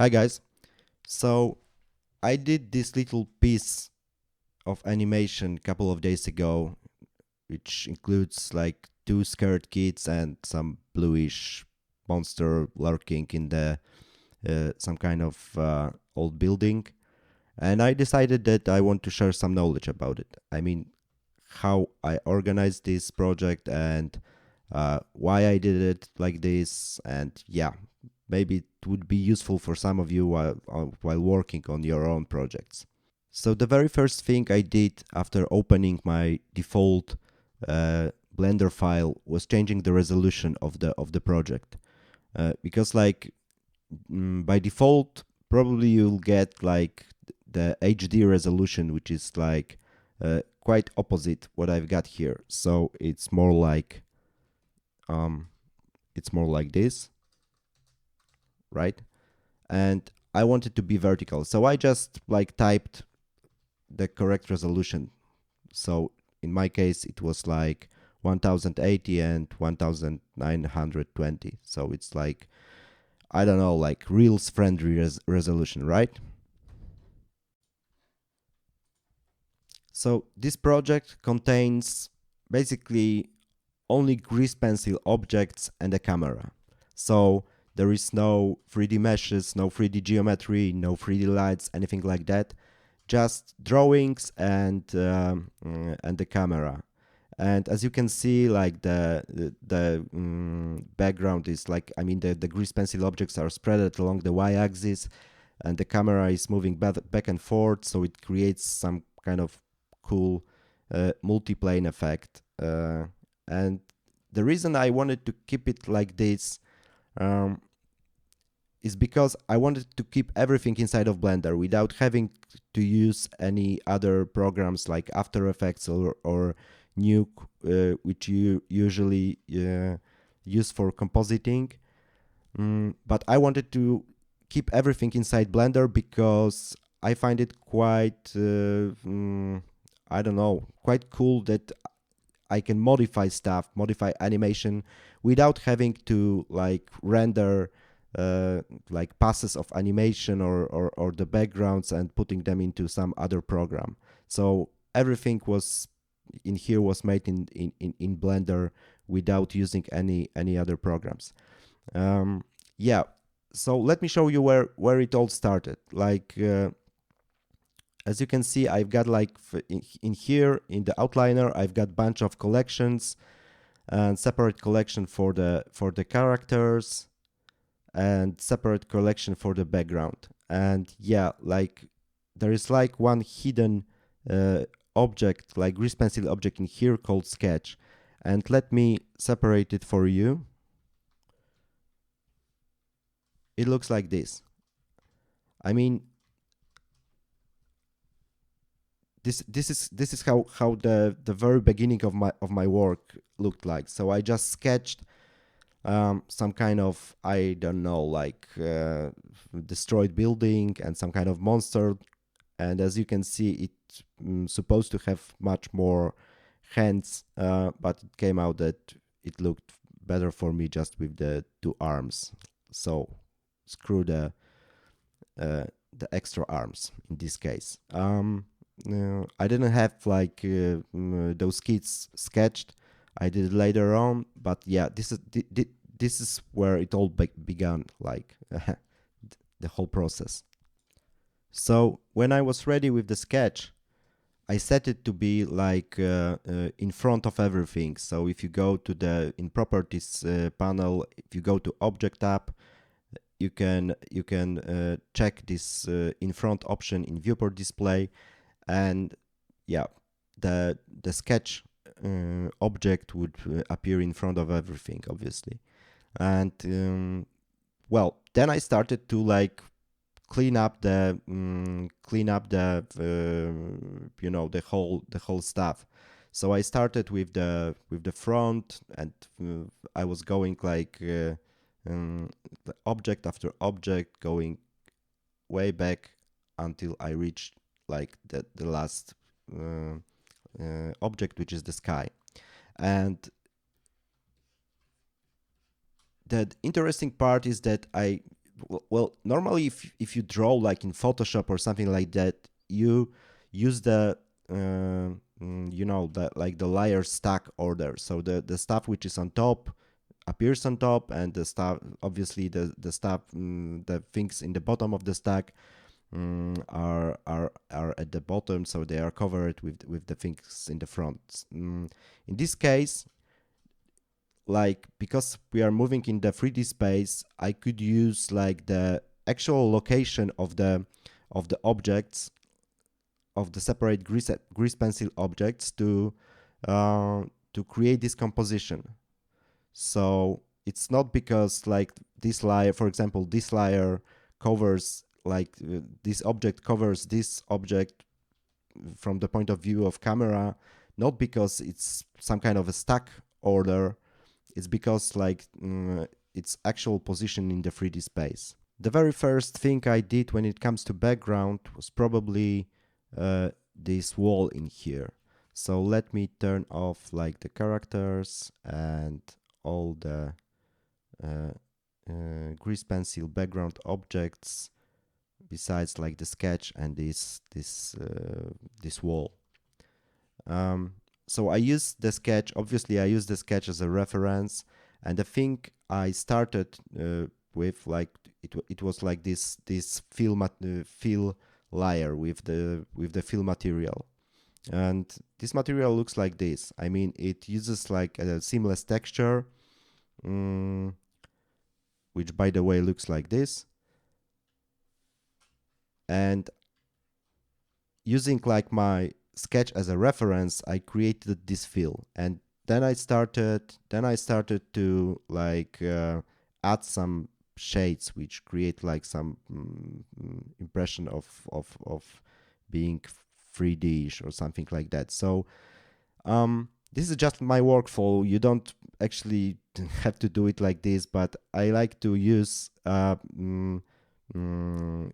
Hi guys. So I did this little piece of animation a couple of days ago, which includes like two scared kids and some bluish monster lurking in the some kind of old building. And I decided that I want to share some knowledge about it. I mean, how I organized this project and why I did it like this, and yeah, maybe it would be useful for some of you while working on your own projects. So the very first thing I did after opening my default Blender file was changing the resolution of the project, because like by default probably you'll get like the HD resolution, which is like quite opposite what I've got here. So um, it's more like this, right? And I want it to be vertical. So I just like typed the correct resolution. So in my case, it was like 1080 and 1920. So it's like, I don't know, like Reels friendly resolution, right? So this project contains basically only grease pencil objects and a camera. So there is no 3D meshes, no 3D geometry, no 3D lights, anything like that. Just drawings and the camera. And as you can see, like the background is like, I mean, the grease pencil objects are spread along the y-axis, and the camera is moving back and forth, so it creates some kind of cool multiplane effect. And the reason I wanted to keep it like this um, is because I wanted to keep everything inside of Blender without having to use any other programs like After Effects or Nuke, which you usually use for compositing. But I wanted to keep everything inside Blender because I find it quite, I don't know, quite cool that I can modify stuff, modify animation without having to like render like passes of animation or the backgrounds and putting them into some other program. So everything was in here was made in Blender without using any other programs. Yeah, so let me show you where it all started. Like as you can see, I've got like in here in the outliner, I've got bunch of collections and separate collection for the characters and separate collection for the background. And yeah, like there is like one hidden object, like grease pencil object in here called sketch. And let me separate it for you. It looks like this. I mean, this is how the very beginning of my work looked like. So I just sketched some kind of, I don't know, like destroyed building and some kind of monster. And as you can see, it's supposed to have much more hands, but it came out that it looked better for me just with the two arms. So screw the extra arms in this case. I didn't have like those kids sketched. I did it later on, but yeah, this is where it all began, like the whole process. So when I was ready with the sketch, I set it to be like in front of everything. So if you go to the in properties panel, if you go to object tab, you can check this in front option in viewport display, and yeah, the sketch object would appear in front of everything, obviously. And well, then I started to like clean up the the whole stuff. So I started with the front, and I was going like the object after object, going way back until I reached like the last object, which is the sky. And the interesting part is that I Well, normally if you draw like in Photoshop or something like that, you use the the like the layer stack order. So the stuff which is on top appears on top, and the stuff, obviously the stuff, the things in the bottom of the stack are at the bottom, so they are covered with the things in the front. In this case, like because we are moving in the 3D space, I could use like the actual location of the objects, of the separate grease pencil objects to create this composition. So it's not because like this layer, for example, this layer covers like this object covers this object from the point of view of camera, not because it's some kind of a stack order. It's because like its actual position in the 3D space. The very first thing I did when it comes to background was probably this wall in here. So let me turn off like the characters and all the grease pencil background objects besides like the sketch and this wall. So I use the sketch, obviously I use the sketch as a reference, and the thing I started with, like it was like this fill layer with the fill material. And this material looks like this. I mean, it uses like a seamless texture, which by the way looks like this. And using like my sketch as a reference, I created this fill, and then I started to like add some shades which create like some impression of being 3D or something like that. So this is just my workflow. You don't actually have to do it like this, but I like to use in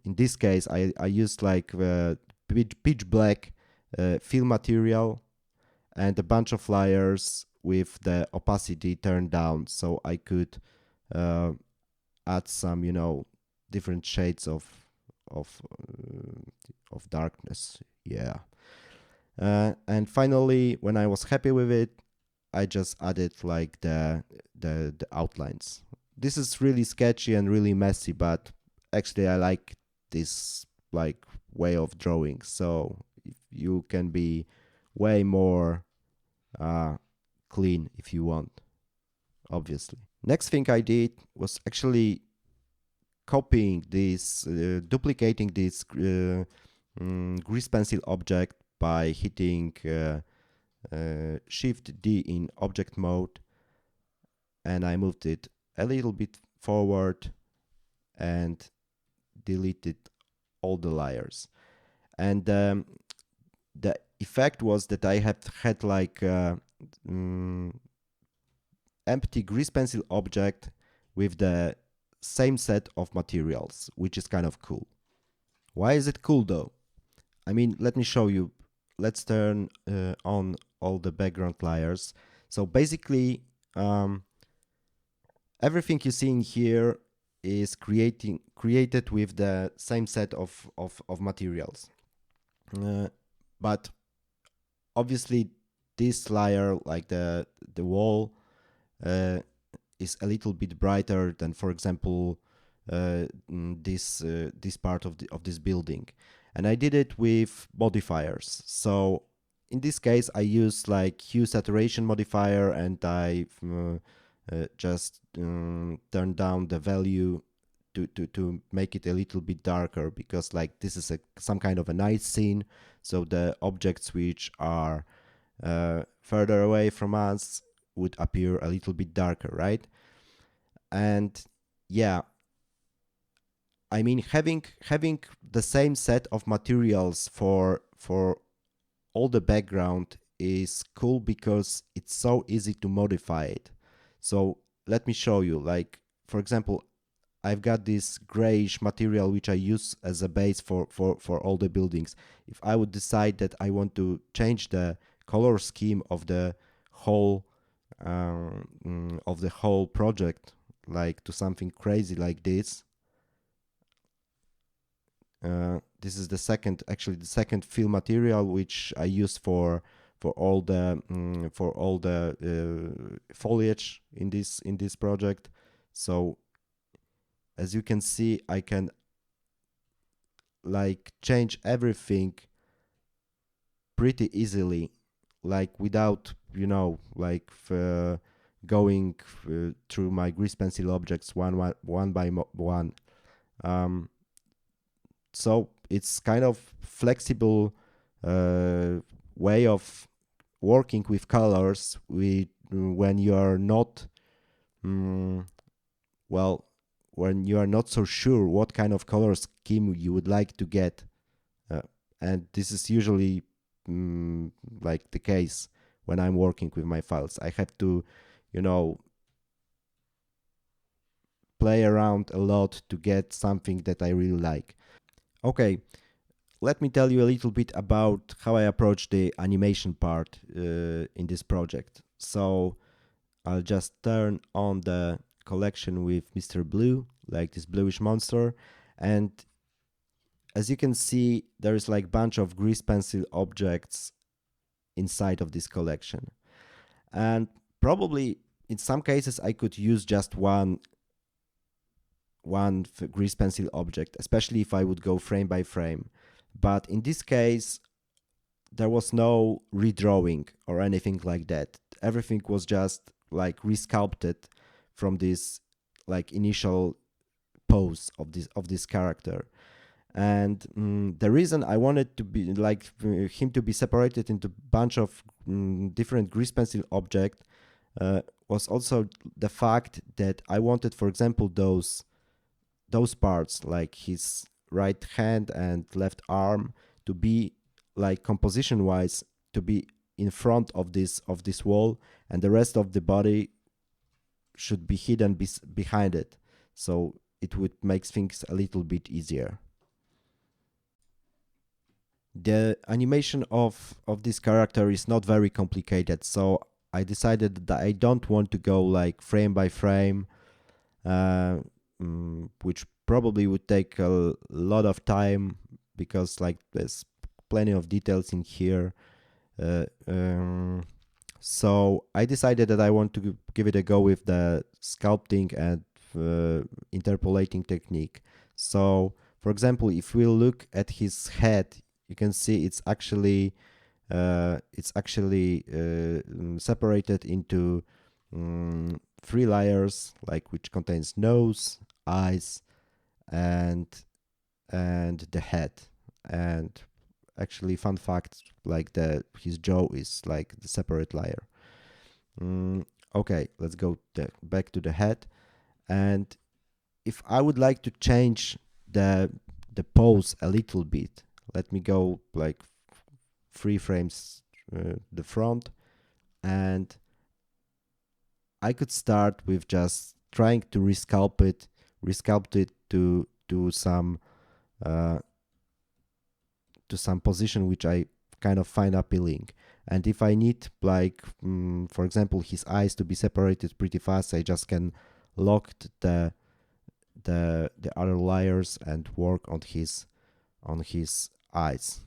this case I used like pitch black fill material and a bunch of layers with the opacity turned down, so I could add some, different shades of darkness. Yeah. And finally, when I was happy with it, I just added like the outlines. This is really sketchy and really messy, but actually I like this like way of drawing. So you can be way more clean if you want, obviously. Next thing I did was actually copying this, duplicating this grease pencil object by hitting Shift D in object mode, and I moved it a little bit forward and deleted all the layers. And the effect was that I had like empty grease pencil object with the same set of materials, which is kind of cool. Why is it cool though? I mean, let me show you. Let's turn on all the background layers. So basically, everything you see in here is created with the same set of materials. But obviously this layer, like the wall, is a little bit brighter than, for example, this part of this building, and I did it with modifiers. So in this case, I use like hue saturation modifier, and I just turn down the value to make it a little bit darker, because like this is some kind of a night scene, so the objects which are further away from us would appear a little bit darker, right? And yeah, I mean, having the same set of materials for all the background is cool because it's so easy to modify it. So let me show you. Like, for example, I've got this grayish material which I use as a base for all the buildings. If I would decide that I want to change the color scheme of the whole project, like to something crazy like this, This is the second, actually the second fill material which I use for all the foliage in this project. So as you can see, I can like change everything pretty easily, like without like going through my grease pencil objects one by one. Um, so it's kind of flexible way of working with colors when you are not well when you are not so sure what kind of color scheme you would like to get, uh, and this is usually like the case when I'm working with my files. I have to you know play around a lot to get something that I really like. Okay, let me tell you a little bit about how I approach the animation part in this project. So I'll just turn on the collection with Mr. Blue, like this bluish monster, and as you can see, there is like bunch of grease pencil objects inside of this collection. And probably in some cases I could use just one grease pencil object, especially if I would go frame by frame. But in this case, there was no redrawing or anything like that. Everything was just like resculpted from this like initial pose of this character. And the reason I wanted to be like him to be separated into a bunch of different grease pencil objects was also the fact that I wanted, for example, those parts like his right hand and left arm to be like composition wise to be in front of this wall, and the rest of the body should be hidden behind it, so it would make things a little bit easier. The animation of this character is not very complicated, so I decided that I don't want to go like frame by frame, uh, which probably would take a lot of time because like there's plenty of details in here. Uh, um, so I decided that I want to give it a go with the sculpting and interpolating technique. So, for example, if we look at his head, you can see it's actually separated into three layers, like which contains nose, eyes, and the head. And actually, fun fact, like his jaw is like the separate layer. Okay, let's go back to the head. And if I would like to change the pose a little bit, let me go like 3 frames the front, and I could start with just trying to resculpt it uh, to some position which I kind of find appealing. And if I need like for example his eyes to be separated pretty fast, I just can lock the other layers and work on his eyes.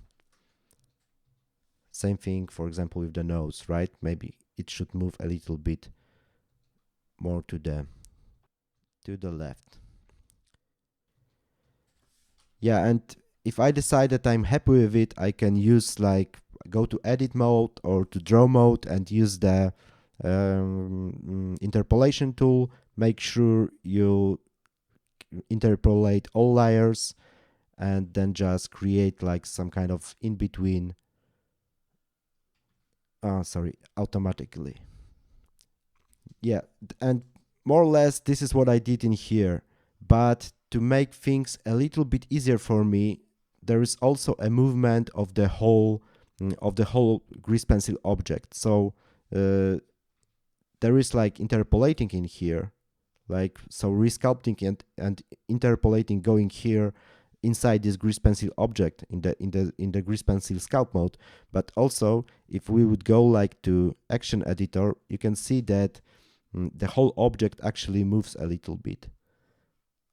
Same thing, for example, with the nose, right? Maybe it should move a little bit more to the left. Yeah, and if I decide that I'm happy with it, I can use like go to edit mode or to draw mode and use the interpolation tool. Make sure you interpolate all layers and then just create like some kind of in between. Automatically. Yeah, and more or less this is what I did in here. But to make things a little bit easier for me, there is also a movement of the whole grease pencil object. So there is like interpolating in here, like so resculpting and interpolating going here inside this grease pencil object in the grease pencil sculpt mode. But also if we would go like to action editor, you can see that the whole object actually moves a little bit.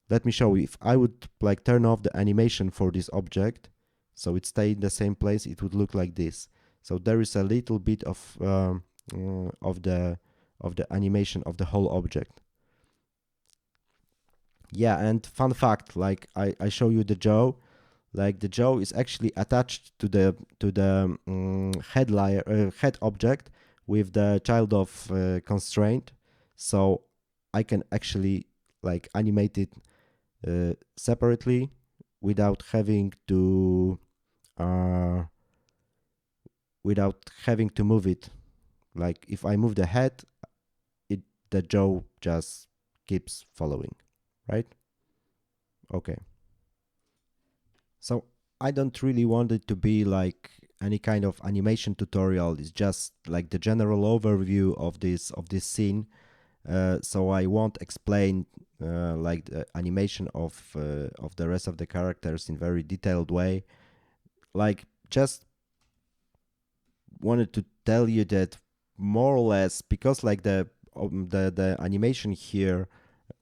let me show you. If I would like turn off the animation for this object, so it stay in the same place, it would look like this. So there is a little bit of the animation of the whole object. Yeah, and fun fact, like I show you the jaw, like the jaw is actually attached to the head layer, head object with the child of constraint, so I can actually like animate it separately without having to uh, move it. Like if I move the head, the jaw just keeps following, right? Okay. So I don't really want it to be like any kind of animation tutorial. It's just like the general overview of this scene. So I won't explain like the animation of the rest of the characters in very detailed way. Like just wanted to tell you that more or less, because like the animation here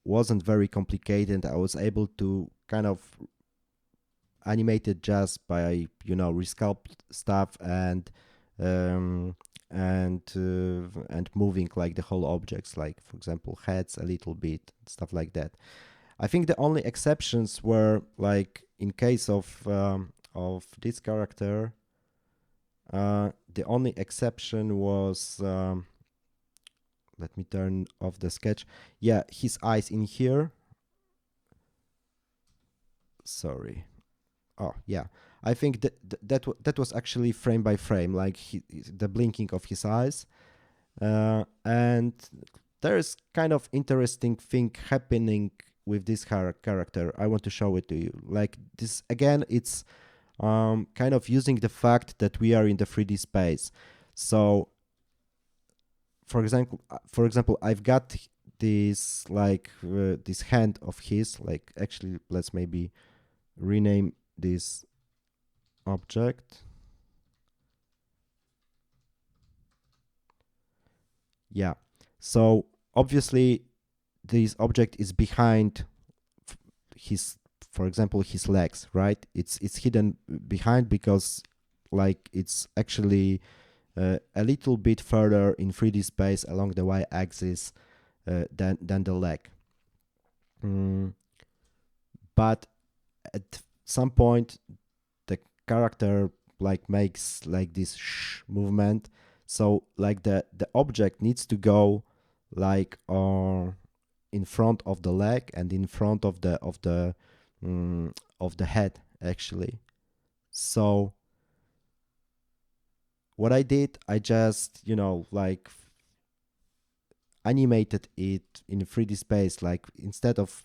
wasn't very complicated, I was able to kind of animate it just by resculpt stuff um, and moving like the whole objects, like for example heads a little bit, stuff like that. I think the only exceptions were like in case of this character. The only exception was let me turn off the sketch. Yeah, his eyes in here. Sorry. Oh yeah, I think that was actually frame by frame, like the blinking of his eyes, and there's kind of interesting thing happening with this character. I want to show it to you. Like this again, it's kind of using the fact that we are in the 3D space. So, for example, I've got this like this hand of his. Like actually, let's maybe rename this object. Yeah. So obviously this object is behind his, for example, his legs, right? It's hidden behind because like it's actually a little bit further in 3D space along the y-axis than the leg. But at some point the character like makes like this movement, so like the object needs to go like in front of the leg and in front of the head actually. So what I did, I just like animated it in 3D space. Like instead of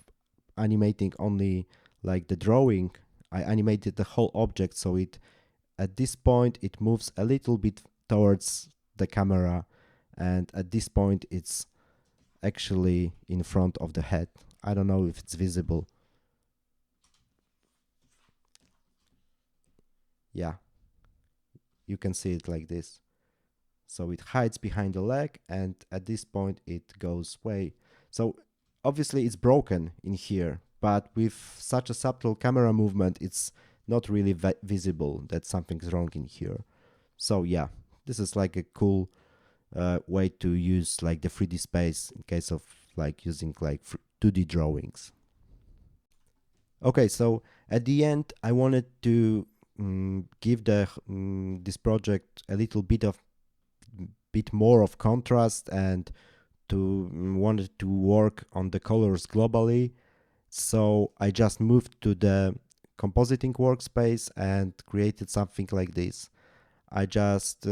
animating only like the drawing, I animated the whole object, so it at this point it moves a little bit towards the camera, and at this point it's actually in front of the head. I don't know if it's visible. Yeah, you can see it like this. So it hides behind the leg, and at this point it goes way. So obviously it's broken in here, but with such a subtle camera movement, it's not really visible that something's wrong in here. So yeah, this is like a cool way to use like the 3D space in case of like using like 2D drawings. Okay, so at the end, I wanted to give this project a little bit more of contrast, and to wanted to work on the colors globally. So I just moved to the compositing workspace and created something like this. I just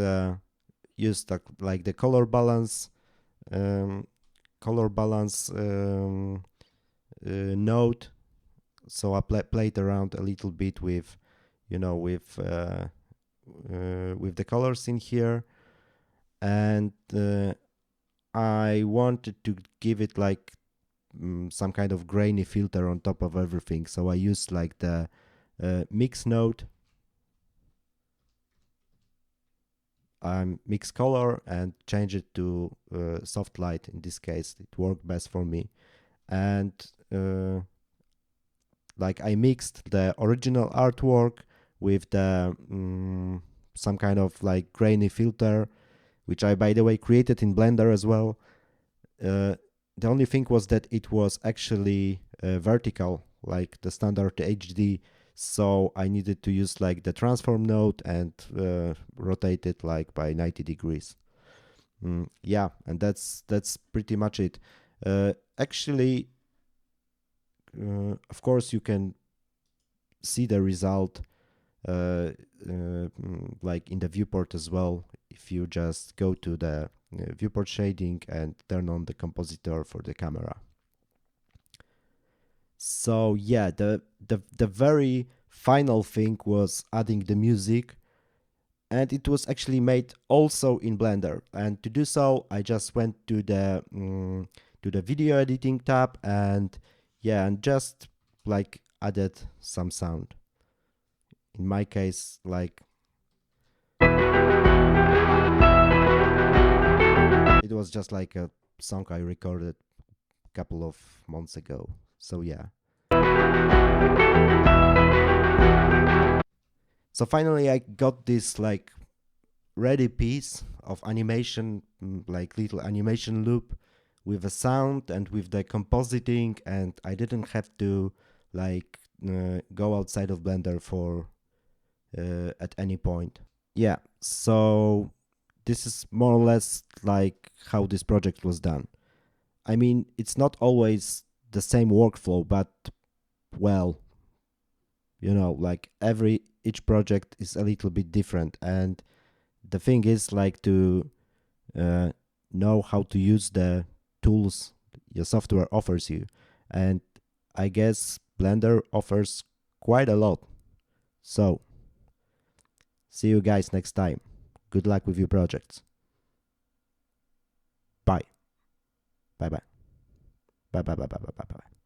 used like the um, color balance node. So I played around a little bit with, with the colors in here, and I wanted to give it like some kind of grainy filter on top of everything. So I used like the mix node, mix color, and change it to soft light. In this case, it worked best for me, and like I mixed the original artwork with the some kind of like grainy filter, which I, by the way, created in Blender as well. The only thing was that it was actually vertical, like the standard HD. So I needed to use like the transform node and rotate it like by 90 degrees. Yeah, and that's pretty much it. Actually, of course, you can see the result like in the viewport as well, if you just go to the viewport shading and turn on the compositor for the camera. So yeah, the very final thing was adding the music, and it was actually made also in Blender. And to do so, I just went to the video editing tab, and yeah, and just like added some sound. In my case, like it was just like a song I recorded a couple of months ago. So yeah. So finally I got this like ready piece of animation, like little animation loop with a sound and with the compositing, and I didn't have to like go outside of Blender for at any point. Yeah, so this is more or less like how this project was done. I mean, it's not always the same workflow, but well, you know, like each project is a little bit different, and the thing is like to know how to use the tools your software offers you, and I guess Blender offers quite a lot. So see you guys next time. Good luck with your projects. Bye. Bye bye. Bye bye bye bye bye bye bye.